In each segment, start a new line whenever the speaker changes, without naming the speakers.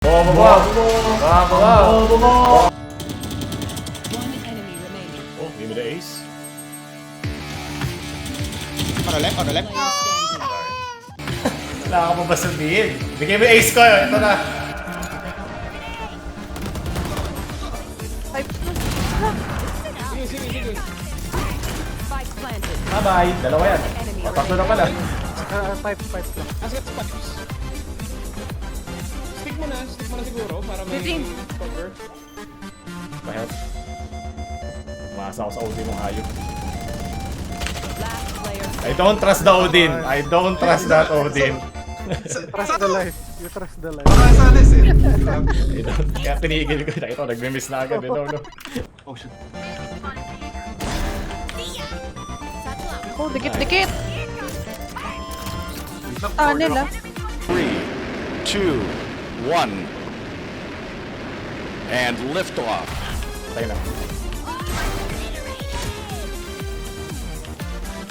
One enemy remaining.
Oh, give me the ace.
On the left, on the left.
Player standing.
Wala ka pa ba sabihin? Bigay mo yung ace ko. Ito na.
Spike planted.
Bye-bye. Dalawa yan.
Enemy
O, tatlo na pala.
Five lang.
Asset sa pipes. Stick mo na siguro para may cover.
Bakit? Umasa ako sa Odin ng hayop.
Last player.
I don't trust the Odin. I don't trust that Odin.
Trust the life. You trust the life.
Baka salis eh.
I don't. Kaya tinigil ko. Ito, nagme-miss na agad. Ito, no?
Oh shit.
Oh, dikit-dikit. Nila.
3, 2, 1. And lift off.
Patay na.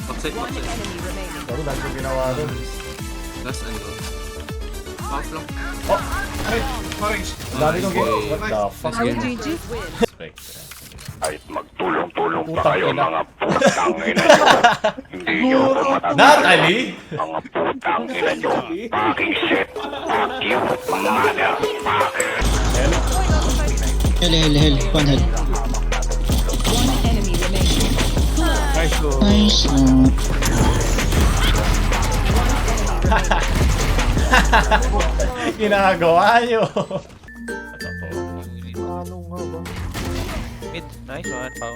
Backside,
One
backside.
enemy remaining.
Pero dahil ko ginawa doon.
Last ano. Half lang.
Oh!
Ay, orange.
Dami kong ginawa. What the fuck?
Are you GG?
Win.
Respect.
Kahit magtulong-tulong pa
Putang
kayo
ina.
mga putang ina nyo. Hindi nyo ako matatalo.
Natalie?
Mga putang ina nyo. Pakisit. Pakyo. Mga mother.
Hell. One head.
One enemy remaining.
Nice.
Ginagawa nyo.
Ano nga ba?
Mid, nice one, Pao.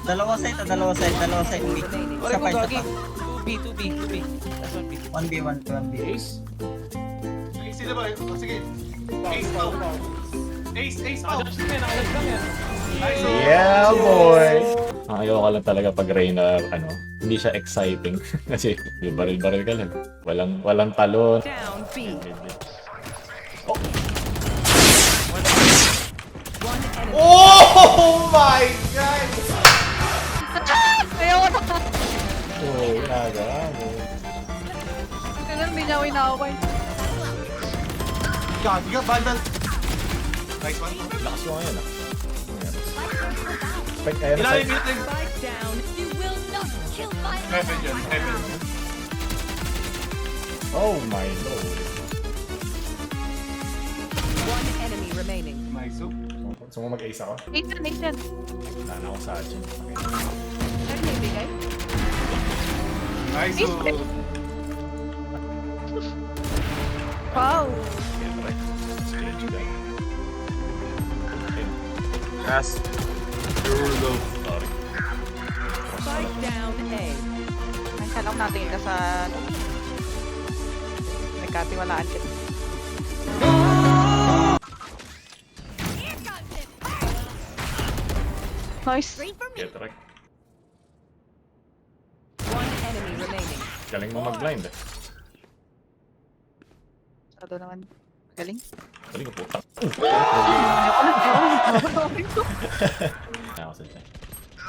Dalawa side.
Remaining.
Isa pa, isa pa.
2B. That's 1B.
1v1 to 1v.
Ace. Ace sila ba? Oh, sige. Ace out. Ace out. Nice.
Yeah, boy! Ang ayoko lang talaga pag Reyna, hindi siya exciting. Kasi yung baril-baril ka lang. Walang talo.
Down B.
Oh!
One enemy.
Oh my God!
Ayoko na.
Oh, ginagawa mo.
Kailan hindi niya ako inaaway.
Gagi ka, bandal. Nice one.
Lakas mo ngayon, ah. Spike kaya na
Ilalim
side.
meeting.
Spike down. You will not kill my
Heaven yan, heaven.
Oh my lord.
One enemy remaining.
Nice. Oh.
Gusto mo mag-ace ako?
Nathan.
Wala na ako sa atin.
Ano yung bigay?
Nice. Oh.
Wow.
Yes.
Sorry.
Spike down A.
Ang salam natin ka sa... Nagkatiwalaan kita. Nice.
Get right.
One enemy remaining.
Galing mo mag-blind, eh.
Sado naman. Galing.
Galing ko puta. Ako sa dyan.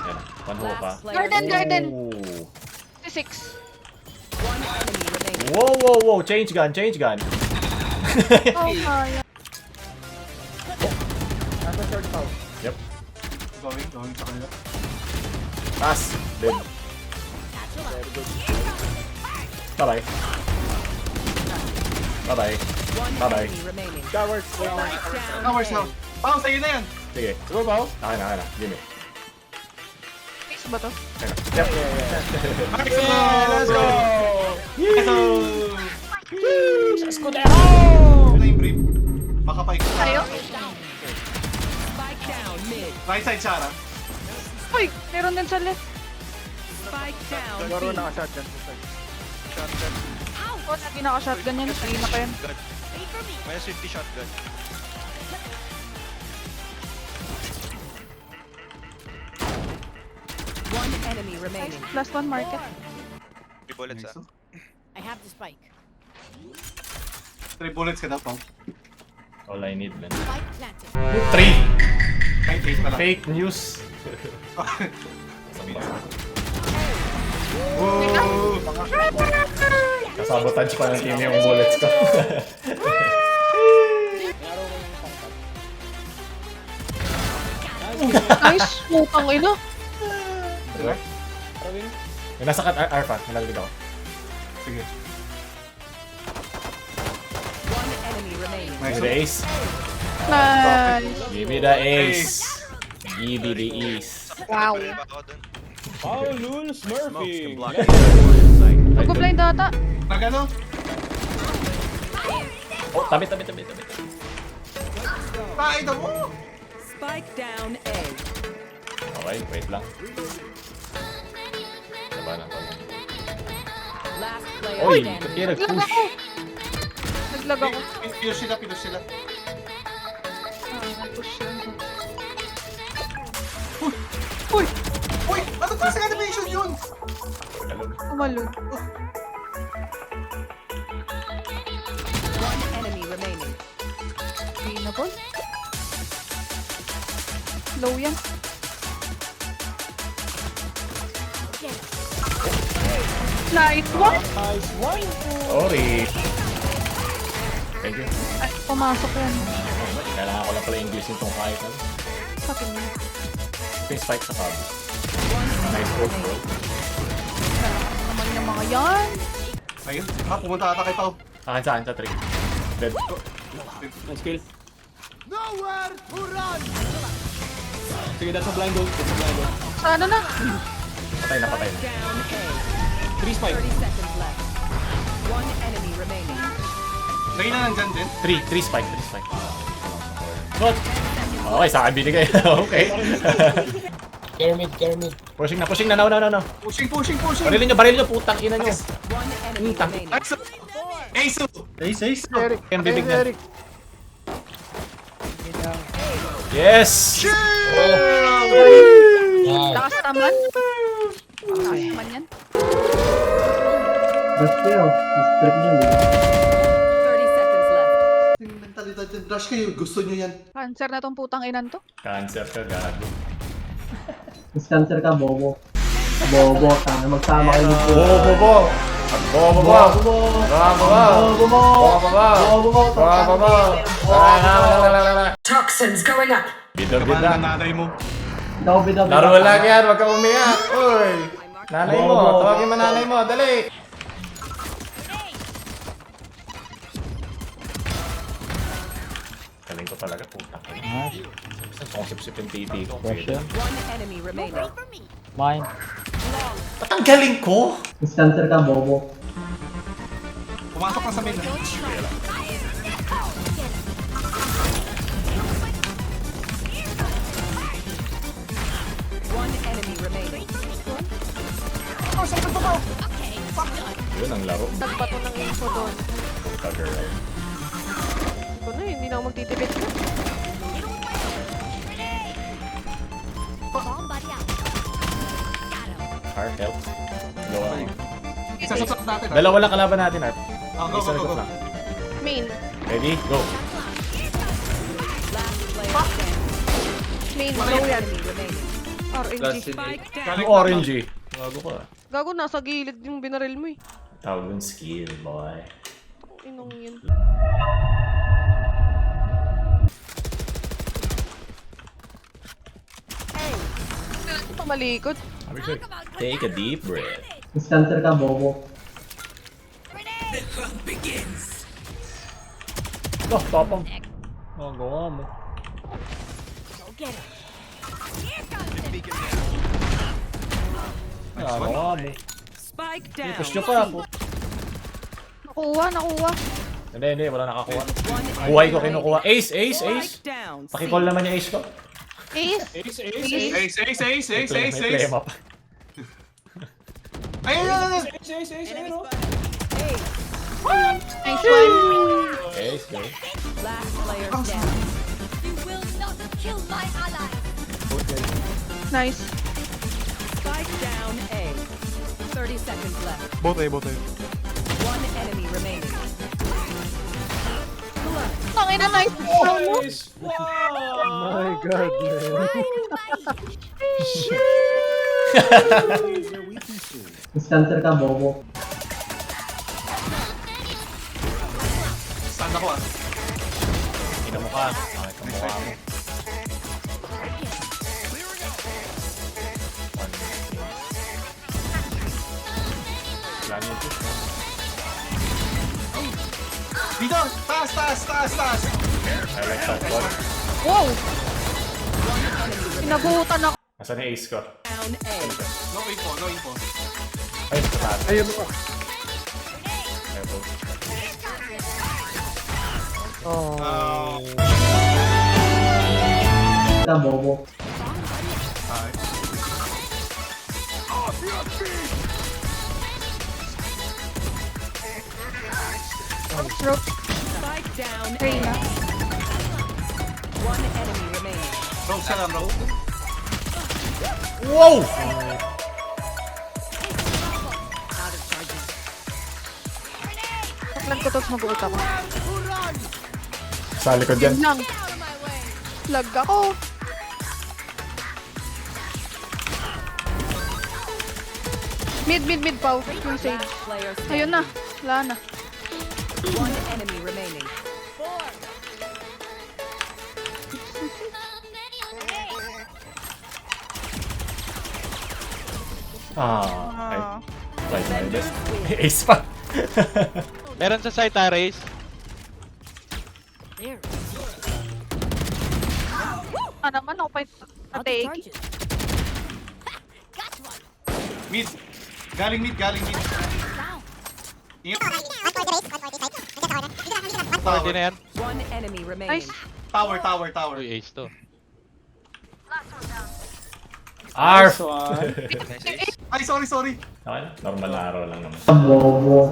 Yan. One hole pa.
Last player.
Garden.
Ooh.
6.
One enemy remaining.
Whoa. Change gun.
Oh, kaya.
Yep.
Going sa kanila.
Pass. Dead. Bye-bye.
One
Bye-bye.
enemy remaining.
Cowards.
Spike down
Towers
A.
now. Pao, sa'yo na yan.
Sige. Siguro ba ako? Akin na. Gimme.
Ace ba to?
Akin na. Yep.
Let's go! Let's go!
Escudero!
Ito na yung brief. Makapay ko.
Tayo?
Spike down mid.
Right side, Shara.
Uy! Meron din sa left.
Spike down
Laro
B.
naka-shotgun. Shotgun.
Oh, lagi naka-shotgun yan. Sige na pa yan.
May 50 shotgun.
One enemy remaining.
Last one market.
3 bullets ah.
I have the spike.
3 bullets ka na, Pao.
All I need, man.
Spike planted.
3!
Ay, ace pala.
Fake news.
Oh!
Kasabotage pa ng team yung bullets ko.
Nice. Putang ina.
May nasa Arpa, nalalig ako.
Sige.
One enemy remaining.
Give me the ace.
Nice.
Give me the ace. Give me the ace.
Wow.
Ako dun.
PaoLUL smurfing.
Mag-blind data.
Nag ano?
Oh, tabi.
Ay, ito mo!
Spike down A.
Okay, wait lang. Diba lang ko lang.
Last player
Oy,
standing.
ba't kayo
Naglag
nag-push?
ako. Naglag ako.
Pinush sila.
Push yun.
Uy! Ano klaseng animation yun?
Tumalun.
One enemy remaining.
Pineapple. Low yan. Nice one.
Nice one.
Sorry. Thank you.
Ay, pumasok yan.
Kailangan ko lang pala English yung tong kahit ano.
Sakin mo.
Ito yung spike sa tabi. Nice work, bro.
Naman yung mga yan.
Ayun. Pumunta ata kay Pao.
Saan sa trick. Dead.
Nice kill. Sige, that's a blind ult.
Sa ano na?
Patay na.
Down A.
3 spike.
30 seconds left. One enemy remaining.
Reyna nandyan din.
3 spike. Good. Okay, sa akin binigay. Okay.
Kermit.
Pushing na. No.
Pushing.
Baril nyo, putang ina nyo.
One enemy remaining.
Ace!
Ace.
Eric.
Yung bibig na.
Eric.
Yes!
Lakas naman. Lakas naman yan.
Ba't kayo? Mr. New.
30 seconds left.
Yung mentalidad yan. Rush kayo. Gusto nyo yan.
Cancer na tong putang inan to.
Cancer ka, gago.
Mas cancer ka, bobo. Bobo, tanga. Magsama kayo dito.
Bobo!
Toxins going up.
Bida.
Kamala ng nanay mo.
Ikaw, bida.
Laro lang yan, wag ka umiyak. Uy! Nanay mo, tawagin mo nanay mo, dali! Galing ko talaga, putak. Kung sip-sipin titi ko.
One enemy remaining.
Mine.
Ba't ang galing ko?
Mas cancer ka, bobo.
Pumasok na sa main.
One enemy remaining.
Yun ang laro.
Nagbato ng info doon.
Puta girl.
Ito na, hindi na ako magtitipid na.
Heart health. Dalawa lang.
Isa sa top natin.
Dalawa lang kalaban natin, Harp.
Go.
lang.
Main.
Ready? Go!
Last player standing.
Main.
One
Low yan.
enemy remaining.
RNG.
Spike down.
Ano orange eh? Gago ka.
Gago, nasa gilid yung binaril mo eh.
Tawag yung skill, boy.
Inong yun. Ito pa malikot.
Take a deep breath.
Mas cancer ka, bobo.
Oh, topong. Oh, gawa mo. Gawa mo.
Spike down.
Push nyo pa.
Nakuha.
Hindi, wala nakakuha.
One enemy
Buhay ko
remaining.
kinukuha. Ace!
Spike down.
Pakicall naman yung ace ko.
Ace.
Ace.
Ace.
May play em up.
Ayun!
Ace. Ano?
Nice one.
Ace, go.
Last player standing.
Nice.
Spike down A. 30 seconds left.
Both A.
One enemy remaining.
Tangin na nice throw mo.
Nice! Wow!
My God, man.
Discancer ka, bobo.
Stand ako ah.
Ina mo ka. Bakit ka mukha mo? Wala na ito.
Dito! Taas, taas, taas, taas!
I like that one.
Wow! Pinabutan ako.
Asan yung ace ko?
Down A.
No info, no info.
Ay, sa taas.
Ayun pa.
Ayun.
Oh.
Ka, bobo.
Stroke.
Spike down A.
Train na.
One enemy remaining.
Rogue siya lang, rogue.
Wow!
Saklan ko tapos mag-ult ako.
Sa likod dyan.
Yun lang. Lag ako. Mid, Pao. Yung save.
Player
Ayun na. Wala na.
one enemy remaining.
Ah, ay. Ace pa.
Meron sa site, Race.
Naman ako pa take.
Mid. Galing mid, galing mid. Ingat.
Party na yan.
One enemy remaining.
Nice.
Tower, tower, tower.
Uy, ace to.
Arf!
Nice ace.
Ay, sorry, sorry.
Okay na. Normal na araw lang naman.
Bobo.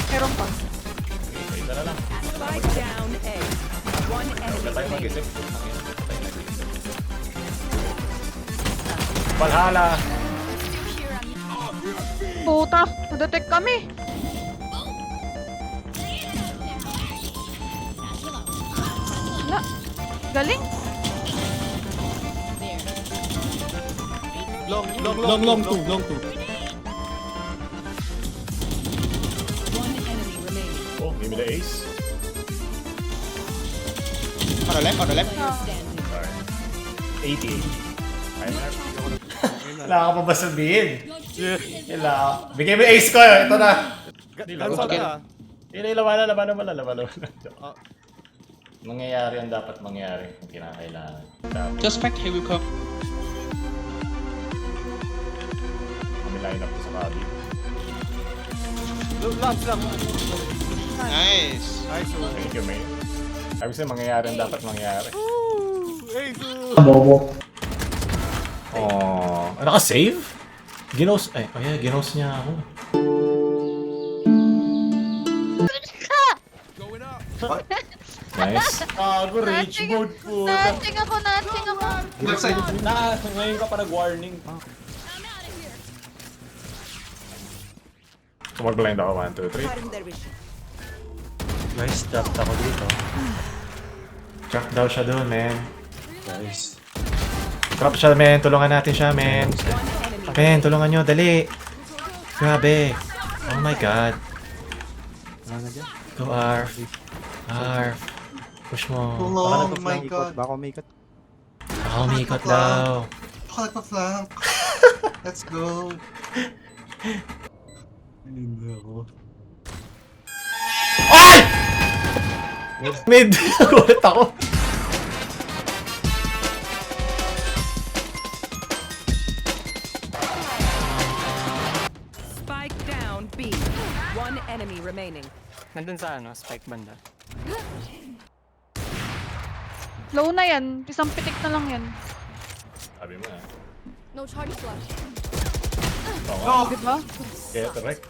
Meron pa.
Isa na lang.
Spike down A. One enemy
Wala tayo
remaining.
mag-isip. Valhalla!
Puta. Na-detect kami. Wala. Galing.
Long two, long two.
One enemy remaining.
Oh, give me the ace.
On the left, on the left.
Standing.
Sorry. 80. Wala ka pa ba sabihin? Wala. Bigay mo yung ace ko. Ito na.
Cancel ka.
Hindi, labanan mo. Mangyayari ang dapat mangyari kung kinakailangan.
Just back, he will come.
Kami line up sa lobby.
Last lang.
Nice.
Thank you, mate. Sabi sa'yo, mangyayari ang dapat mangyari.
Bobo.
Oh, naka-save? Ginos, ay, oh yeah, ginos niya ako. Nice.
Bago, rage mode po.
Natsing ako.
Left side.
Ngayon ka pa nag-warning.
So mag-blind ako, 1, 2, 3.
Nice, dapat ako dito.
Trap daw siya doon, man.
Nice.
Trap siya, man. Tulungan natin siya, man. Men, tulungan nyo, dali. Grabe. Oh my god. Go, Arf. Arf. Push mo.
Oh my god.
Baka umikot.
Baka umikot daw.
Baka nagpa-flank. Let's go.
Ay! Mid! Ulit ako.
Spike down B. One enemy remaining.
Nandun sa spike banda.
Low na yan. Isang pitik na lang yan.
Sabi mo,
No charge left.
Oo.
No!
Diba?
Kaya, correct.